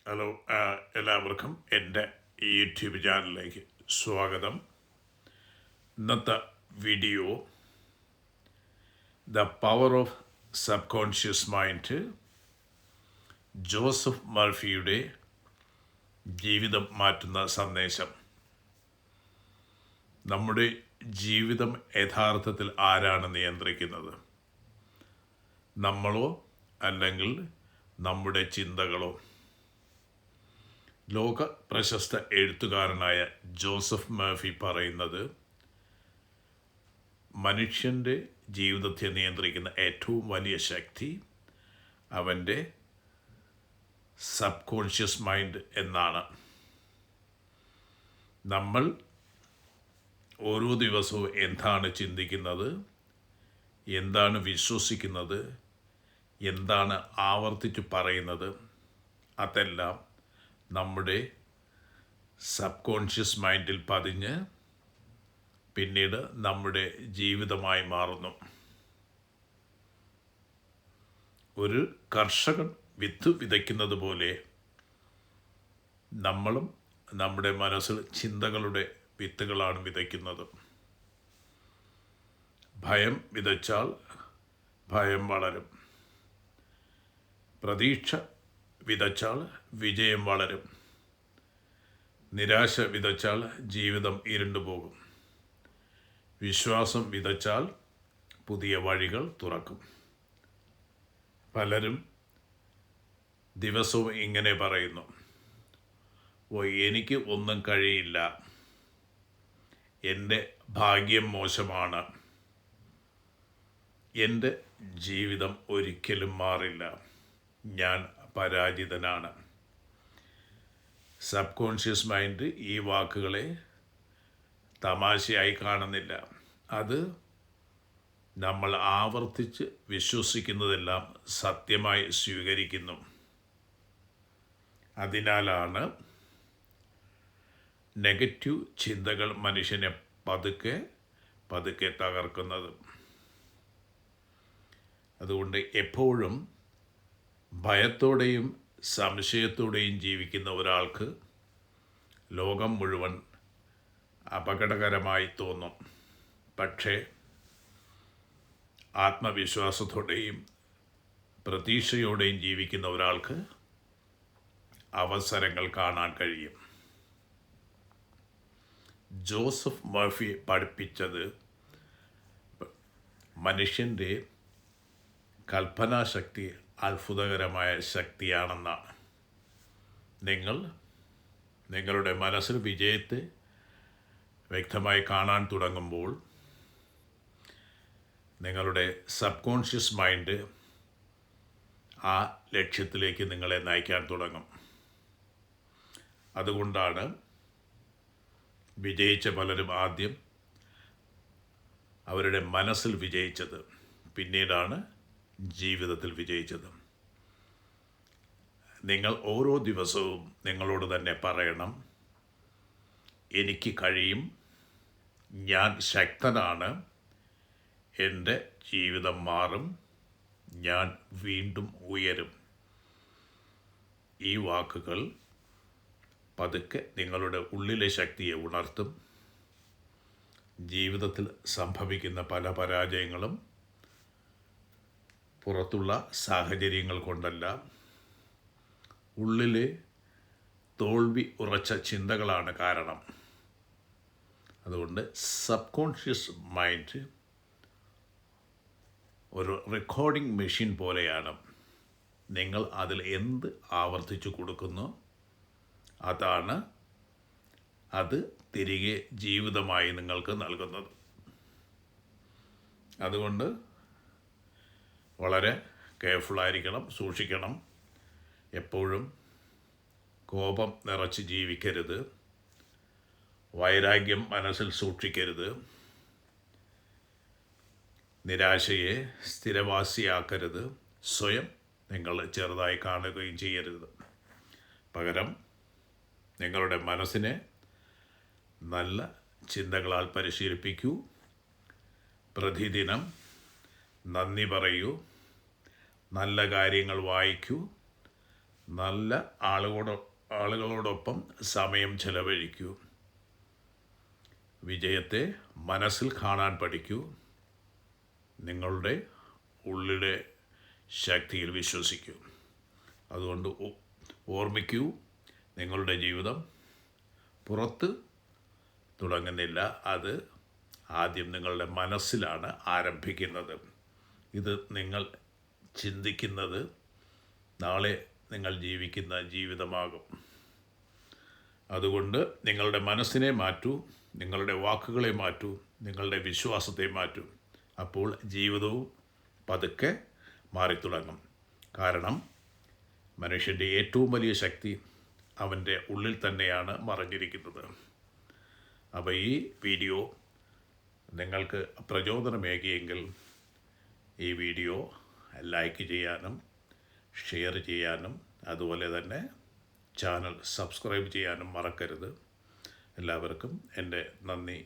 Hello, എല്ലാവർക്കും എൻ്റെ YouTube ചാനലിലേക്ക് സ്വാഗതം. ഇന്നത്തെ video the power of subconscious mind, Joseph മർഫിയുടെ ജീവിതം മാറ്റുന്ന സന്ദേശം. നമ്മുടെ ജീവിതം യഥാർത്ഥത്തിൽ ആരാണ് നിയന്ത്രിക്കുന്നത്? നമ്മളോ അല്ലെങ്കിൽ നമ്മുടെ ചിന്തകളോ? ലോക പ്രശസ്ത എഴുത്തുകാരനായ ജോസഫ് മർഫി പറയുന്നത്, മനുഷ്യൻ്റെ ജീവിതത്തെ നിയന്ത്രിക്കുന്ന ഏറ്റവും വലിയ ശക്തി അവൻ്റെ സബ് കോൺഷ്യസ് മൈൻഡ് എന്നാണ്. നമ്മൾ ഓരോ ദിവസവും എന്താണ് ചിന്തിക്കുന്നത്, എന്താണ് വിശ്വസിക്കുന്നത്, എന്താണ് ആവർത്തിച്ച് പറയുന്നത്, അതെല്ലാം നമ്മുടെ സബ് കോൺഷ്യസ് മൈൻഡിൽ പതിഞ്ഞ് പിന്നീട് നമ്മുടെ ജീവിതമായി മാറുന്നു. ഒരു കർഷകൻ വിത്ത് വിതയ്ക്കുന്നത് പോലെ നമ്മളും നമ്മുടെ മനസ്സിൽ ചിന്തകളുടെ വിത്തുകളാണ് വിതയ്ക്കുന്നത്. ഭയം വിതച്ചാൽ ഭയം വളരും. പ്രതീക്ഷ വിതച്ചാൽ വിജയം വളരും. നിരാശ വിതച്ചാൽ ജീവിതം ഇരുണ്ടുപോകും. വിശ്വാസം വിതച്ചാൽ പുതിയ വഴികൾ തുറക്കും. പലരും ദിവസവും ഇങ്ങനെ പറയുന്നു, എനിക്ക് ഒന്നും കഴിയില്ല, എൻ്റെ ഭാഗ്യം മോശമാണ്, എൻ്റെ ജീവിതം ഒരിക്കലും മാറില്ല, ഞാൻ പരാജിതനാണ്. സബ് കോൺഷ്യസ് മൈൻഡ് ഈ വാക്കുകളെ തമാശയായി കാണുന്നില്ല. അത് നമ്മൾ ആവർത്തിച്ച് വിശ്വസിക്കുന്നതെല്ലാം സത്യമായി സ്വീകരിക്കുന്നു. അതിനാലാണ് നെഗറ്റീവ് ചിന്തകൾ മനുഷ്യനെ പതുക്കെ പതുക്കെ തകർക്കുന്നത്. അതുകൊണ്ട് എപ്പോഴും ഭയത്തോടെയും സംശയത്തോടെയും ജീവിക്കുന്ന ഒരാൾക്ക് ലോകം മുഴുവൻ അപകടകരമായി തോന്നും. പക്ഷേ ആത്മവിശ്വാസത്തോടെയും പ്രതീക്ഷയോടെയും ജീവിക്കുന്ന ഒരാൾക്ക് അവസരങ്ങൾ കാണാൻ കഴിയും. ജോസഫ് മർഫി പഠിപ്പിച്ചത് മനുഷ്യൻ്റെ കൽപ്പനാശക്തി അത്ഭുതകരമായ ശക്തിയാണെന്നാണ്. നിങ്ങളുടെ മനസ്സിൽ വിജയത്തെ വ്യക്തമായി കാണാൻ തുടങ്ങുമ്പോൾ നിങ്ങളുടെ സബ് കോൺഷ്യസ് മൈൻഡ് ആ ലക്ഷ്യത്തിലേക്ക് നിങ്ങളെ നയിക്കാൻ തുടങ്ങും. അതുകൊണ്ടാണ് വിജയിച്ച പലരും ആദ്യം അവരുടെ മനസ്സിൽ വിജയിച്ചത്, പിന്നീടാണ് ജീവിതത്തിൽ വിജയിച്ചത്. നിങ്ങൾ ഓരോ ദിവസവും നിങ്ങളോട് തന്നെ പറയണം, എനിക്ക് കഴിയും, ഞാൻ ശക്തനാണ്, എൻ്റെ ജീവിതം മാറും, ഞാൻ വീണ്ടും ഉയരും. ഈ വാക്കുകൾ പതുക്കെ നിങ്ങളുടെ ഉള്ളിലെ ശക്തിയെ ഉണർത്തും. ജീവിതത്തിൽ സംഭവിക്കുന്ന പല പരാജയങ്ങളും പുറത്തുള്ള സാഹചര്യങ്ങൾ കൊണ്ടല്ല, ഉള്ളിലെ തോൽവി ഉറച്ച ചിന്തകളാണ് കാരണം. അതുകൊണ്ട് സബ് കോൺഷ്യസ് മൈൻഡ് ഒരു റെക്കോർഡിംഗ് മെഷീൻ പോലെയാണ്. നിങ്ങൾ അതിൽ എന്ത് ആവർത്തിച്ചു കൊടുക്കുന്നു, അത് തിരികെ ജീവിതമായി നിങ്ങൾക്ക് നൽകുന്നത്. അതുകൊണ്ട് വളരെ കെയർഫുള്ളായിരിക്കണം, സൂക്ഷിക്കണം. എപ്പോഴും കോപം നിറച്ച് ജീവിക്കരുത്, വൈരാഗ്യം മനസ്സിൽ സൂക്ഷിക്കരുത്, നിരാശയെ സ്ഥിരവാസിയാക്കരുത്, സ്വയം നിങ്ങൾ ചെറുതായി കാണുകയും ചെയ്യരുത്. പകരം നിങ്ങളുടെ മനസ്സിനെ നല്ല ചിന്തകളാൽ പരിശീലിപ്പിക്കൂ. പ്രതിദിനം നന്ദി പറയൂ, നല്ല കാര്യങ്ങൾ വായിക്കൂ, നല്ല ആളുകളോടൊപ്പം സമയം ചെലവഴിക്കൂ. വിജയത്തെ മനസ്സിൽ കാണാൻ പഠിക്കൂ. നിങ്ങളുടെ ഉള്ളിലെ ശക്തിയിൽ വിശ്വസിക്കൂ. അതുകൊണ്ട് ഓർമ്മിക്കൂ, നിങ്ങളുടെ ജീവിതം പുറത്ത് തുടങ്ങുന്നില്ല, അത് ആദ്യം നിങ്ങളുടെ മനസ്സിലാണ് ആരംഭിക്കുന്നത്. ഇത് നിങ്ങൾ ചിന്തിക്കുന്നത് നാളെ നിങ്ങൾ ജീവിക്കുന്ന ജീവിതമാകും. അതുകൊണ്ട് നിങ്ങളുടെ മനസ്സിനെ മാറ്റൂ, നിങ്ങളുടെ വാക്കുകളെ മാറ്റൂ, നിങ്ങളുടെ വിശ്വാസത്തെ മാറ്റൂ. അപ്പോൾ ജീവിതവും പതുക്കെ മാറിത്തുടങ്ങും. കാരണം മനുഷ്യൻ്റെ ഏറ്റവും വലിയ ശക്തി അവൻ്റെ ഉള്ളിൽ തന്നെയാണ് മറഞ്ഞിരിക്കുന്നത്. അപ്പോൾ ഈ വീഡിയോ നിങ്ങൾക്ക് പ്രചോദനമേകിയെങ്കിൽ ഈ വീഡിയോ ലൈക്ക് ചെയ്യാനും ഷെയർ ചെയ്യാനും അതുപോലെ തന്നെ ചാനൽ സബ്സ്ക്രൈബ് ചെയ്യാനും മറക്കരുത്. എല്ലാവർക്കും എൻ്റെ നന്ദി.